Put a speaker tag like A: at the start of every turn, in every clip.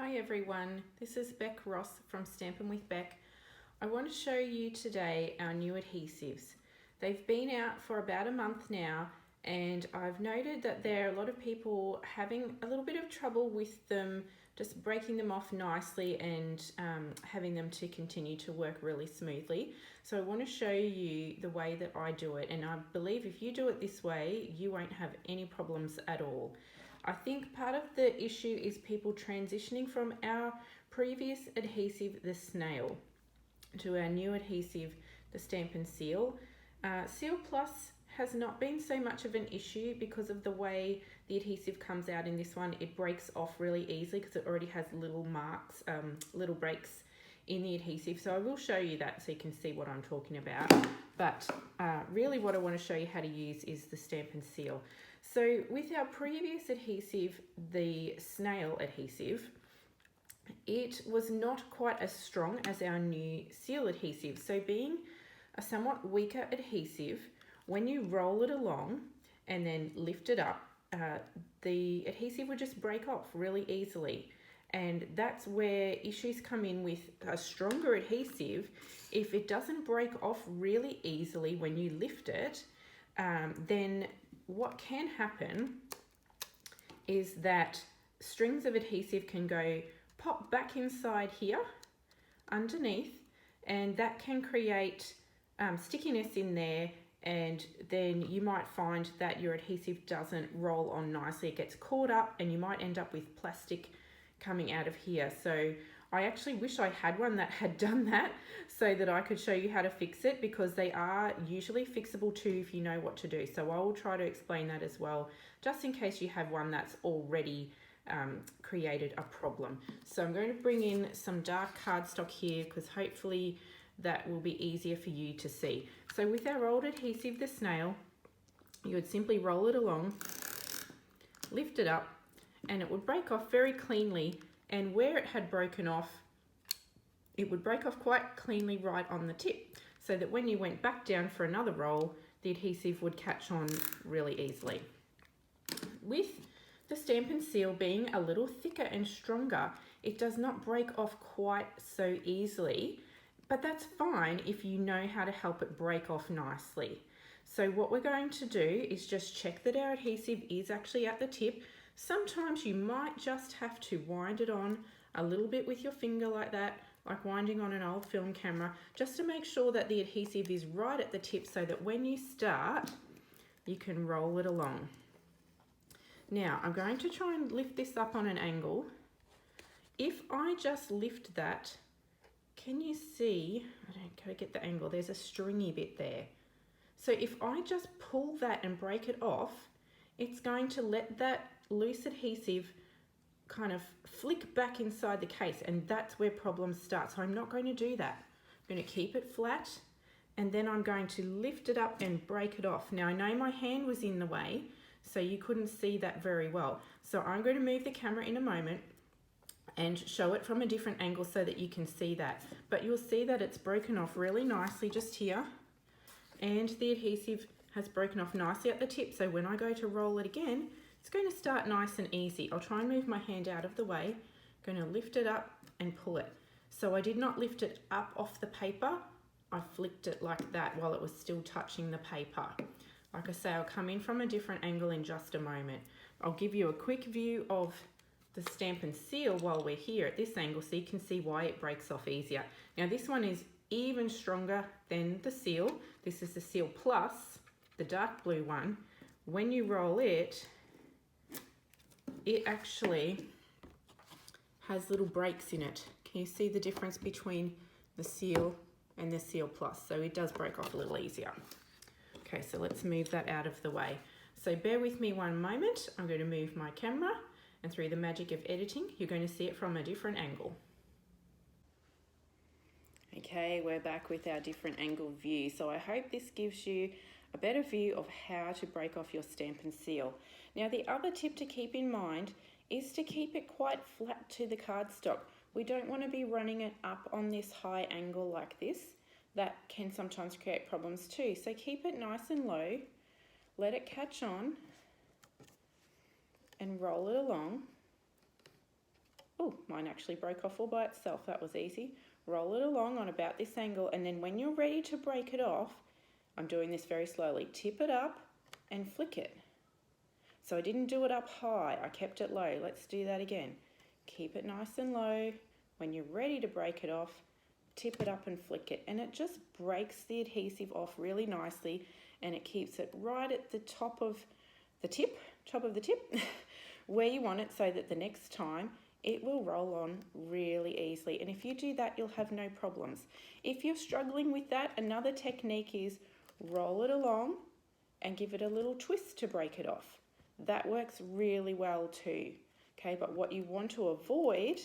A: Hi everyone, this is Beck Ross from Stampin' with Beck. I want to show you today our new adhesives. They've been out for about a month now and I've noted that there are a lot of people having a little bit of trouble with them, just breaking them off nicely and having them to continue to work really smoothly. So I want to show you the way that I do it, and I believe if you do it this way you won't have any problems at all. I think part of the issue is people transitioning from our previous adhesive, the snail, to our new adhesive, the Stampin' Seal. Seal Plus has not been so much of an issue because of the way the adhesive comes out in this one. It breaks off really easily because it already has little marks, little breaks in the adhesive. So I will show you that so you can see what I'm talking about. But really what I want to show you how to use is the Stampin' Seal. So with our previous adhesive, the snail adhesive, it was not quite as strong as our new seal adhesive. So being a somewhat weaker adhesive, when you roll it along and then lift it up, the adhesive would just break off really easily. And that's where issues come in with a stronger adhesive. If it doesn't break off really easily when you lift it, then what can happen is that strings of adhesive can go pop back inside here underneath, and that can create stickiness in there, and then you might find that your adhesive doesn't roll on nicely. It gets caught up and you might end up with plastic coming out of here. So I actually wish I had one that had done that so that I could show you how to fix it, because they are usually fixable too if you know what to do. So I will try to explain that as well, just in case you have one that's already created a problem. So I'm going to bring in some dark cardstock here because hopefully that will be easier for you to see. So with our old adhesive, the snail, you would simply roll it along, lift it up, and it would break off very cleanly. And where it had broken off, it would break off quite cleanly right on the tip, so that when you went back down for another roll, the adhesive would catch on really easily. With the Stampin' Seal being a little thicker and stronger, it does not break off quite so easily, but that's fine if you know how to help it break off nicely. So what we're going to do is just check that our adhesive is actually at the tip. Sometimes you might just have to wind it on a little bit with your finger like that, like winding on an old film camera, just to make sure that the adhesive is right at the tip so that when you start, you can roll it along. Now, I'm going to try and lift this up on an angle. If I just lift that, can you see, I don't gotta get the angle, there's a stringy bit there. So if I just pull that and break it off, it's going to let that loose adhesive kind of flick back inside the case, and that's where problems start. So I'm not going to do that. I'm going to keep it flat, and then I'm going to lift it up and break it off. Now I know my hand was in the way, so you couldn't see that very well. So I'm going to move the camera in a moment and show it from a different angle so that you can see that. But you'll see that it's broken off really nicely just here, and the adhesive has broken off nicely at the tip. So when I go to roll it again, it's going to start nice and easy. I'll try and move my hand out of the way. I'm going to lift it up and pull it. So I did not lift it up off the paper. I flicked it like that while it was still touching the paper. Like I say, I'll come in from a different angle in just a moment. I'll give you a quick view of the Stampin' Seal while we're here at this angle so you can see why it breaks off easier. Now this one is even stronger than the Seal. This is the Seal Plus, the dark blue one. When you roll it, it actually has little breaks in it. Can you see the difference between the Seal and the Seal Plus? So it does break off a little easier. Okay, so let's move that out of the way. So bear with me one moment. I'm going to move my camera, and through the magic of editing, you're going to see it from a different angle. Okay, we're back with our different angle view. So I hope this gives you a better view of how to break off your Stampin' Seal. Now the other tip to keep in mind is to keep it quite flat to the cardstock. We don't want to be running it up on this high angle like this. That can sometimes create problems too. So keep it nice and low, let it catch on, and roll it along. Oh, mine actually broke off all by itself. That was easy. Roll it along on about this angle, and then when you're ready to break it off, I'm doing this very slowly, tip it up and flick it. So I didn't do it up high, I kept it low. Let's do that again. Keep it nice and low. When you're ready to break it off, tip it up and flick it, and it just breaks the adhesive off really nicely, and it keeps it right at the top of the tip, where you want it, so that the next time it will roll on really easily. And if you do that, you'll have no problems. If you're struggling with that, another technique is roll it along and give it a little twist to break it off. That works really well too. Okay, but what you want to avoid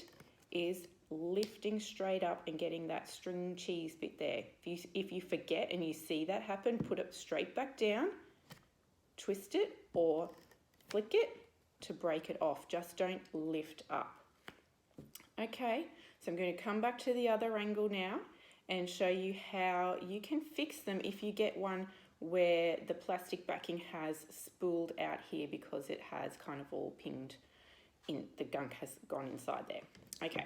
A: is lifting straight up and getting that string cheese bit there. If you forget and you see that happen, put it straight back down, twist it or flick it to break it off. Just don't lift up. Okay, so I'm going to come back to the other angle now and show you how you can fix them if you get one where the plastic backing has spooled out here because it has kind of all pinged in, the gunk has gone inside there. Okay.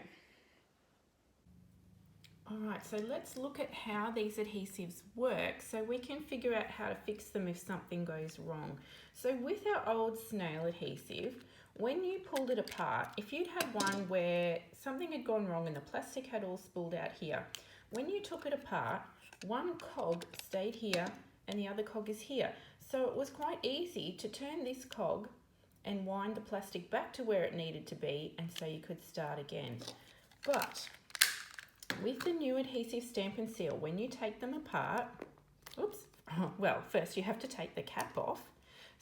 A: All right, so let's look at how these adhesives work so we can figure out how to fix them if something goes wrong. So with our old snail adhesive, when you pulled it apart, if you'd had one where something had gone wrong and the plastic had all spooled out here, when you took it apart, one cog stayed here and the other cog is here. So it was quite easy to turn this cog and wind the plastic back to where it needed to be, and so you could start again. But with the new adhesive Stampin' Seal, when you take them apart, well, first you have to take the cap off.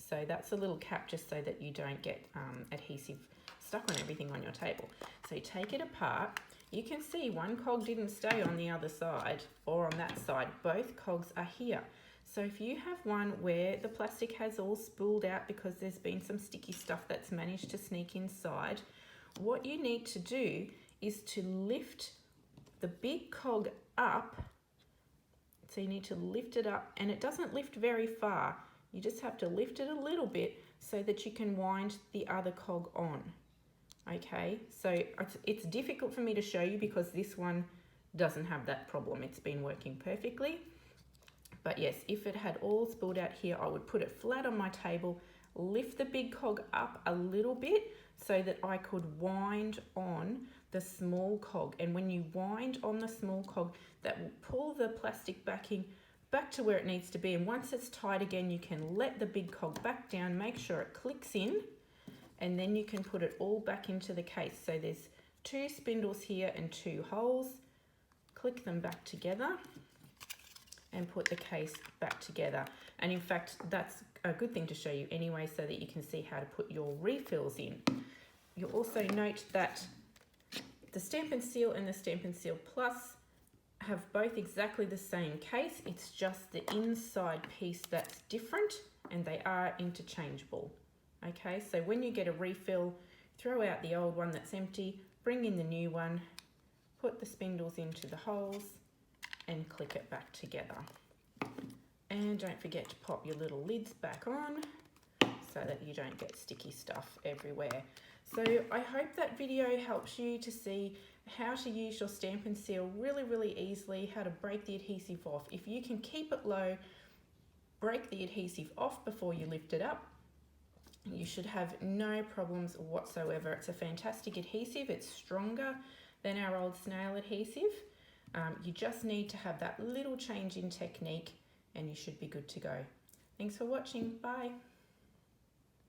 A: So that's a little cap just so that you don't get adhesive stuck on everything on your table. So you take it apart. You can see one cog didn't stay on the other side or on that side. Both cogs are here. So if you have one where the plastic has all spooled out because there's been some sticky stuff that's managed to sneak inside, what you need to do is to lift the big cog up. So you need to lift it up, and it doesn't lift very far. You just have to lift it a little bit so that you can wind the other cog on. Okay, so it's difficult for me to show you because this one doesn't have that problem. It's been working perfectly. But yes, if it had all spooled out here, I would put it flat on my table, lift the big cog up a little bit so that I could wind on the small cog. And when you wind on the small cog, that will pull the plastic backing back to where it needs to be. And once it's tight again, you can let the big cog back down, make sure it clicks in, and then you can put it all back into the case. So there's 2 spindles here and 2 holes. Click them back together and put the case back together. And in fact, that's a good thing to show you anyway, so that you can see how to put your refills in. You'll also note that the Stampin' Seal and the Stampin' Seal Plus have both exactly the same case. It's just the inside piece that's different, and they are interchangeable. Okay, so when you get a refill, throw out the old one that's empty, bring in the new one, put the spindles into the holes and click it back together. And don't forget to pop your little lids back on so that you don't get sticky stuff everywhere. So I hope that video helps you to see how to use your Stampin' Seal really easily, how to break the adhesive off. If you can keep it low, break the adhesive off before you lift it up, you should have no problems whatsoever. It's a fantastic adhesive. It's stronger than our old snail adhesive. You just need to have that little change in technique and you should be good to go. Thanks for watching. Bye.